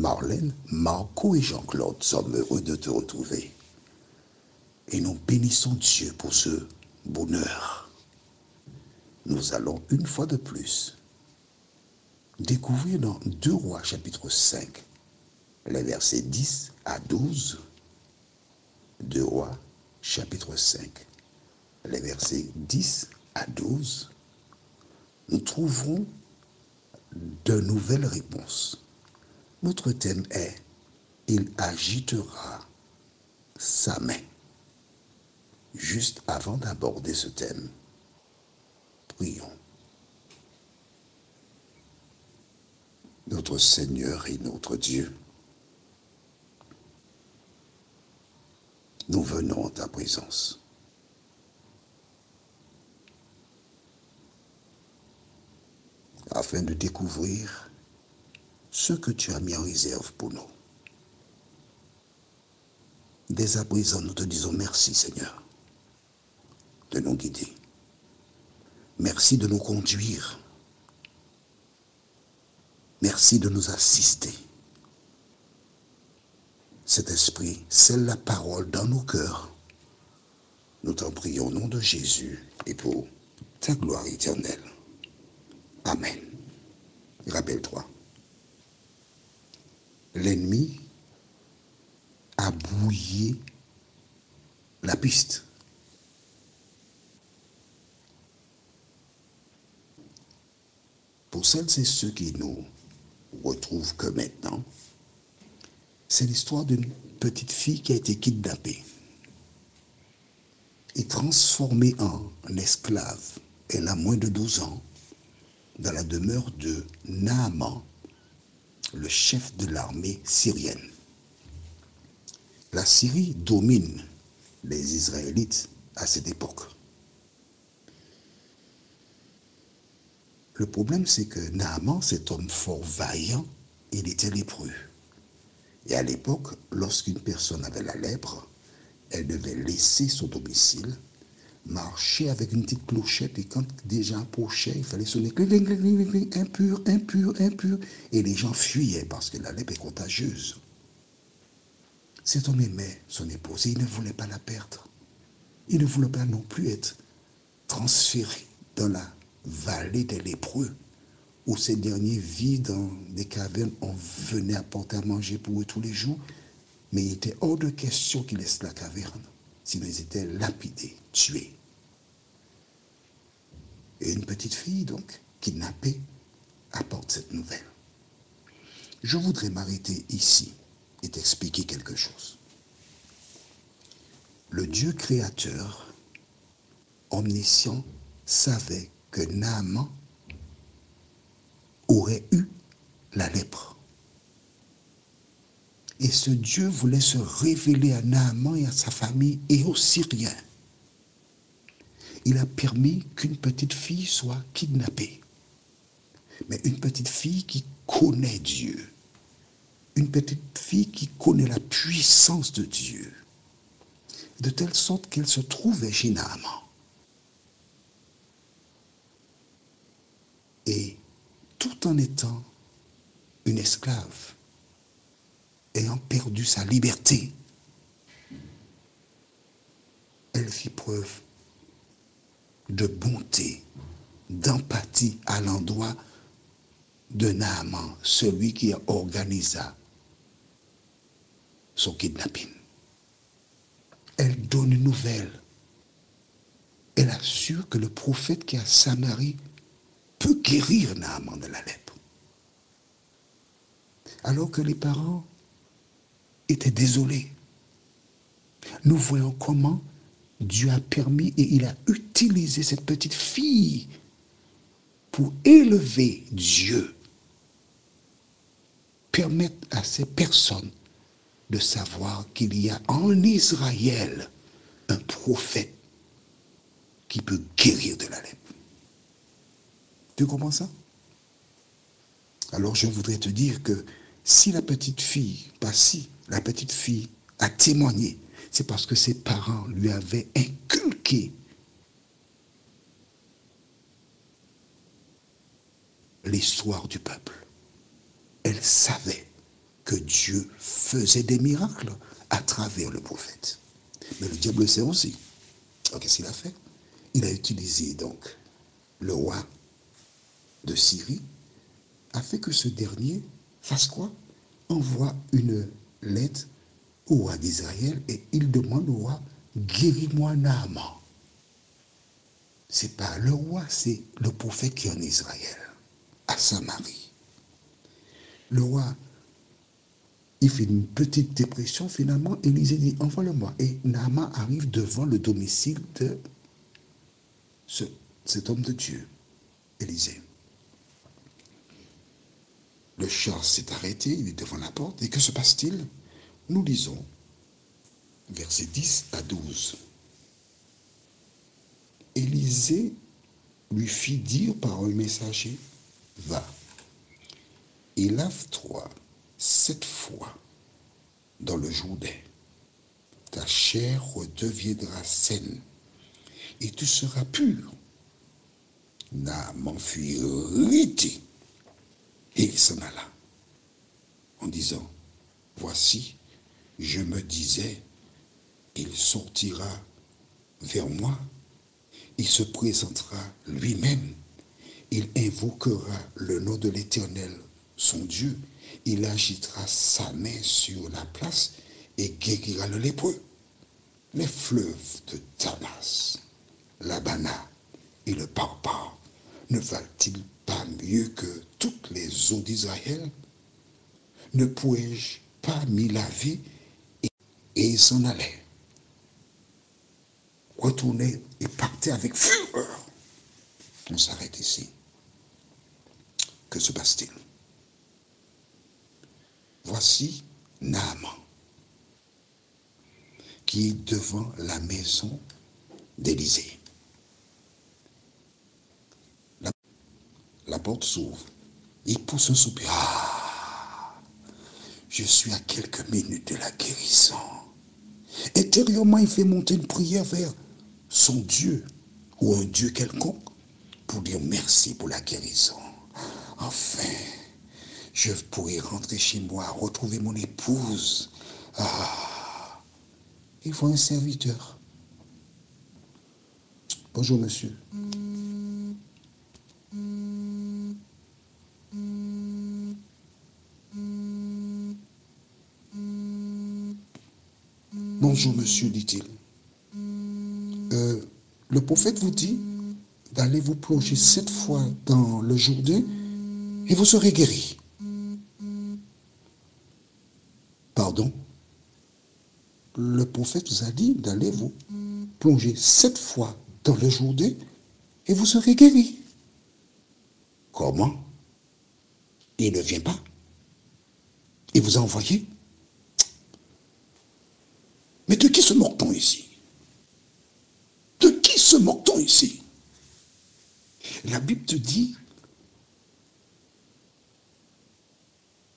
Marlène, Marco et Jean-Claude sommes heureux de te retrouver. Et nous bénissons Dieu pour ce bonheur. Nous allons une fois de plus découvrir dans 2 Rois chapitre 5, les versets 10 à 12. 2 Rois chapitre 5, les versets 10 à 12. Nous trouverons de nouvelles réponses. Notre thème est « Il agitera sa main ». Juste avant d'aborder ce thème, prions. Notre Seigneur et notre Dieu, nous venons en ta présence. Afin de découvrir ce que tu as mis en réserve pour nous. Dès à présent, nous te disons merci, Seigneur, de nous guider. Merci de nous conduire. Merci de nous assister. Cet esprit scelle la parole dans nos cœurs. Nous t'en prions au nom de Jésus et pour ta gloire éternelle. Amen. Rappelle-toi, l'ennemi a brouillé la piste. Pour celles et ceux qui nous retrouvent que maintenant, c'est l'histoire d'une petite fille qui a été kidnappée et transformée en esclave. Elle a moins de 12 ans dans la demeure de Naaman, le chef de l'armée syrienne. La Syrie domine les Israélites à cette époque. Le problème, c'est que Naaman, cet homme fort vaillant, il était lépreux. Et à l'époque, lorsqu'une personne avait la lèpre, elle devait laisser son domicile, marcher avec une petite clochette, et quand des gens approchaient, il fallait sonner impur, impur, impur, et les gens fuyaient parce que la lèpre est contagieuse. Cet homme aimait son épouse et il ne voulait pas la perdre. Il ne voulait pas non plus être transféré dans la vallée des lépreux, où ces derniers vivent dans des cavernes, on venait apporter à manger pour eux tous les jours, mais il était hors de question qu'ils laissent la caverne, sinon ils étaient lapidés, tués. Et une petite fille, donc, kidnappée, apporte cette nouvelle. Je voudrais m'arrêter ici et t'expliquer quelque chose. Le Dieu créateur, omniscient, savait que Naaman aurait eu la lèpre. Et ce Dieu voulait se révéler à Naaman et à sa famille et aux Syriens. Il a permis qu'une petite fille soit kidnappée. Mais une petite fille qui connaît Dieu. Une petite fille qui connaît la puissance de Dieu. De telle sorte qu'elle se trouvait chez Naaman. Et tout en étant une esclave, ayant perdu sa liberté, elle fit preuve de bonté, d'empathie à l'endroit de Naaman, celui qui organisa son kidnapping. Elle donne une nouvelle. Elle assure que le prophète qui est à Samarie peut guérir Naaman de la lèpre. Alors que les parents étaient désolés. Nous voyons comment Dieu a permis et il a utilisé cette petite fille pour élever Dieu. Permettre à ces personnes de savoir qu'il y a en Israël un prophète qui peut guérir de la lèpre. Tu comprends ça? Alors je voudrais te dire que si la petite fille, la petite fille a témoigné, c'est parce que ses parents lui avaient inculqué l'histoire du peuple. Elle savait que Dieu faisait des miracles à travers le prophète. Mais le diable le sait aussi. Alors qu'est-ce qu'il a fait? Il a utilisé donc le roi de Syrie, a fait que ce dernier fasse quoi? Envoie une lettre au roi d'Israël et il demande au roi, guéris-moi Naaman. C'est pas le roi, c'est le prophète qui est en Israël, à Samarie. Le roi, il fait une petite dépression, finalement, Élisée dit, envoie-le-moi. Et Naaman arrive devant le domicile de cet homme de Dieu, Élisée. Le char s'est arrêté, il est devant la porte, et que se passe-t-il? Nous lisons, versets 10 à 12. Élisée lui fit dire par un messager, va, et lave-toi 7 fois dans le Jourdain. Ta chair redeviendra saine, et tu seras pur. Naaman fut irrité, et il s'en alla, en disant, voici, je me disais, il sortira vers moi, il se présentera lui-même, il invoquera le nom de l'Éternel, son Dieu, il agitera sa main sur la place et guérira le lépreux. Les fleuves de Damas, l'Abana et le Parpar ne valent-ils pas mieux que toutes les eaux d'Israël? Ne pourrais-je pas m'y laver? Et il s'en allait. Retournait et partait avec fureur. On s'arrête ici. Que se passe-t-il? Voici Naaman qui est devant la maison d'Élisée. La porte s'ouvre. Il pousse un soupir. Ah, je suis à quelques minutes de la guérison. Intérieurement, il fait monter une prière vers son Dieu ou un Dieu quelconque pour dire merci pour la guérison. Enfin, je pourrai rentrer chez moi, retrouver mon épouse. Ah, il faut un serviteur. Bonjour, monsieur. Bonjour, monsieur, dit-il. Le prophète vous dit d'aller vous plonger 7 fois dans le Jourdain et vous serez guéri. Pardon? Le prophète vous a dit d'aller vous plonger 7 fois dans le Jourdain et vous serez guéri. Comment? Il ne vient pas. Il vous a envoyé. Mais de qui se moque-t-on ici? De qui se moque-t-on ici? La Bible te dit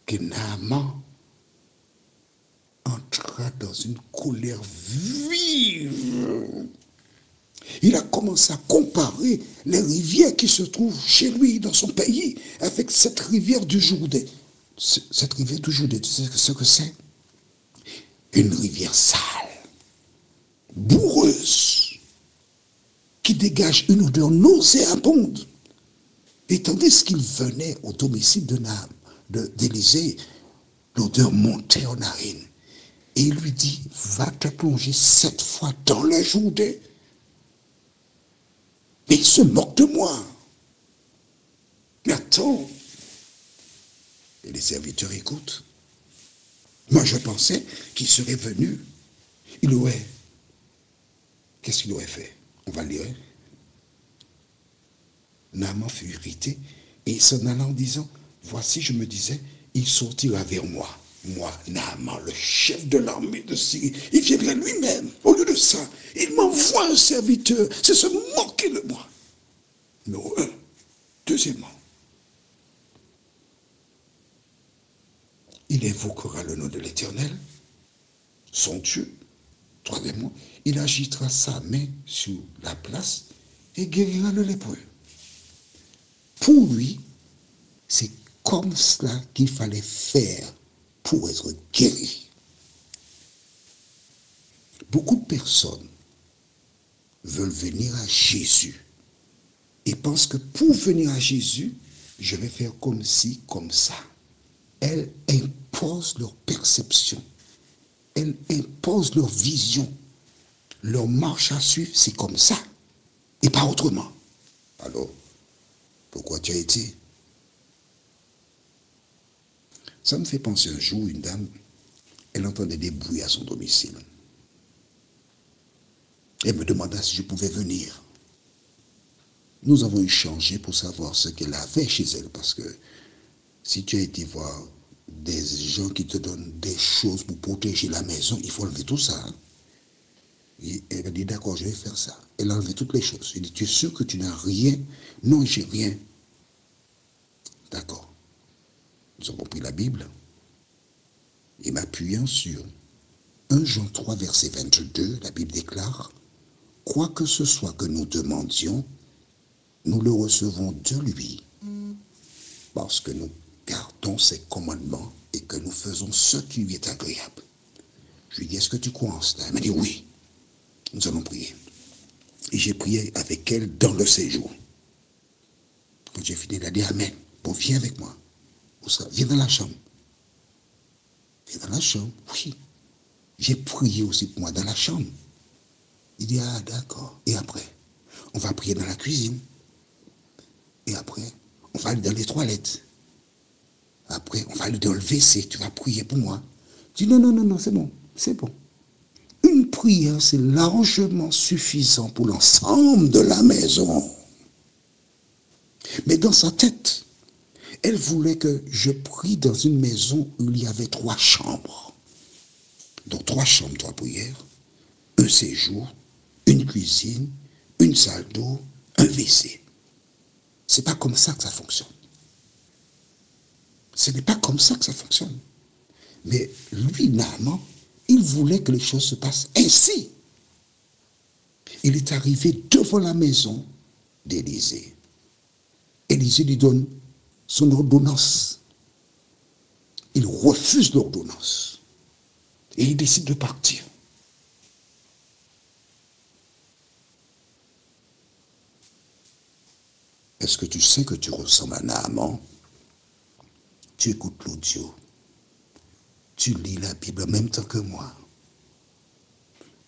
que Naaman entra dans une colère vive. Il a commencé à comparer les rivières qui se trouvent chez lui, dans son pays, avec cette rivière du Jourdain. Cette rivière du Jourdain, tu sais ce que c'est? Une rivière sale, boureuse, qui dégage une odeur nauséabonde. Et tandis qu'il venait au domicile d'Élisée, l'odeur montait en narine. Et il lui dit, va te plonger 7 fois dans le Jourdain. Et il se moque de moi. Mais attends. Et les serviteurs écoutent. Moi, je pensais qu'il serait venu. Il aurait... Qu'est-ce qu'il aurait fait? On va lire. Naaman fut irrité et il s'en alla en disant, voici, je me disais, il sortira vers moi. Moi, Naaman, le chef de l'armée de Syrie, il viendrait lui-même. Au lieu de ça, il m'envoie un serviteur. C'est se moquer de moi. Numéro 1. Deuxièmement, il invoquera le nom de l'Éternel, son Dieu. Troisièmement, il agitera sa main sur la place et guérira le lépreux. Pour lui, c'est comme cela qu'il fallait faire pour être guéri. Beaucoup de personnes veulent venir à Jésus et pensent que pour venir à Jésus, je vais faire comme ci, comme ça. Elles imposent leur perception, elles imposent leur vision, leur marche à suivre, c'est comme ça et pas autrement. Alors, pourquoi tu as été? Ça me fait penser un jour, une dame, elle entendait des bruits à son domicile. Elle me demanda si je pouvais venir. Nous avons échangé pour savoir ce qu'elle avait chez elle, parce que si tu as été voir des gens qui te donnent des choses pour protéger la maison, il faut enlever tout ça. Et elle m'a dit, d'accord, je vais faire ça. Elle a enlevé toutes les choses. Elle dit, tu es sûr que tu n'as rien? Non, j'ai rien. D'accord. Nous avons pris la Bible et m'appuyant sur 1 Jean 3, verset 22, la Bible déclare, « Quoi que ce soit que nous demandions, nous le recevons de lui, parce que nous gardons ses commandements et que nous faisons ce qui lui est agréable. » Je lui ai dit, est-ce que tu crois en cela? Elle m'a dit, oui. Nous allons prier. Et j'ai prié avec elle dans le séjour. Quand j'ai fini, elle a dit, amen. Bon, viens avec moi. Viens dans la chambre. Viens dans la chambre, oui. J'ai prié aussi pour moi dans la chambre. Il dit, ah d'accord. Et après, on va prier dans la cuisine. Et après, on va aller dans les toilettes. Après, on va aller dans le WC. Tu vas prier pour moi. Je dis, non, non, non, non, c'est bon. C'est bon. Une prière, c'est largement suffisant pour l'ensemble de la maison. Mais dans sa tête, elle voulait que je prie dans une maison où il y avait 3 chambres. Donc 3 chambres, 3 prières, un séjour, une cuisine, une salle d'eau, un WC. C'est pas comme ça que ça fonctionne. Ce n'est pas comme ça que ça fonctionne. Mais lui, Naaman, il voulait que les choses se passent ainsi. Il est arrivé devant la maison d'Élisée. Élisée lui donne son ordonnance. Il refuse l'ordonnance. Et il décide de partir. Est-ce que tu sais que tu ressembles à Naaman? Tu écoutes l'audio. Tu lis la Bible en même temps que moi.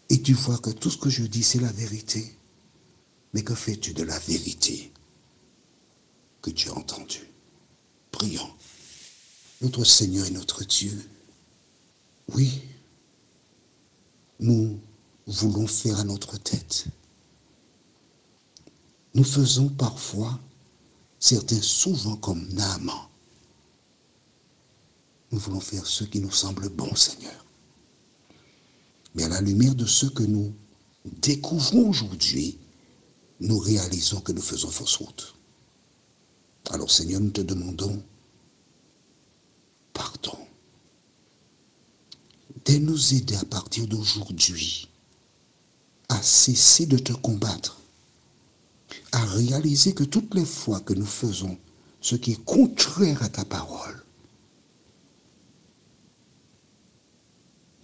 Et tu vois que tout ce que je dis, c'est la vérité. Mais que fais-tu de la vérité que tu as entendue? Prions. Notre Seigneur et notre Dieu, oui, nous voulons faire à notre tête. Nous faisons parfois, certains souvent comme Naaman. Nous voulons faire ce qui nous semble bon, Seigneur. Mais à la lumière de ce que nous découvrons aujourd'hui, nous réalisons que nous faisons fausse route. Alors, Seigneur, nous te demandons pardon. De nous aider à partir d'aujourd'hui à cesser de te combattre, à réaliser que toutes les fois que nous faisons ce qui est contraire à ta parole,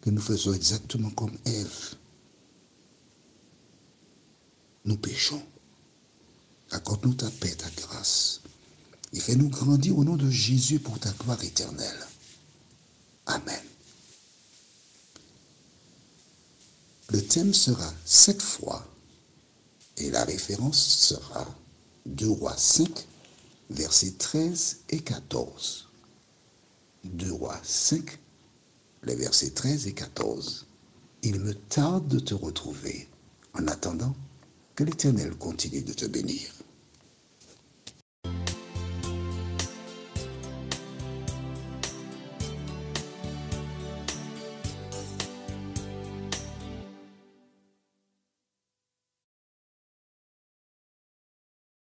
que nous faisons exactement comme Ève. Nous péchons. Accorde-nous ta paix, ta grâce. Et fais-nous grandir au nom de Jésus pour ta gloire éternelle. Amen. Le thème sera 7 fois et la référence sera 2 Rois 5, versets 13 et 14. 2 Rois 5, les versets 13 et 14. Il me tarde de te retrouver. En attendant, que l'Éternel continue de te bénir.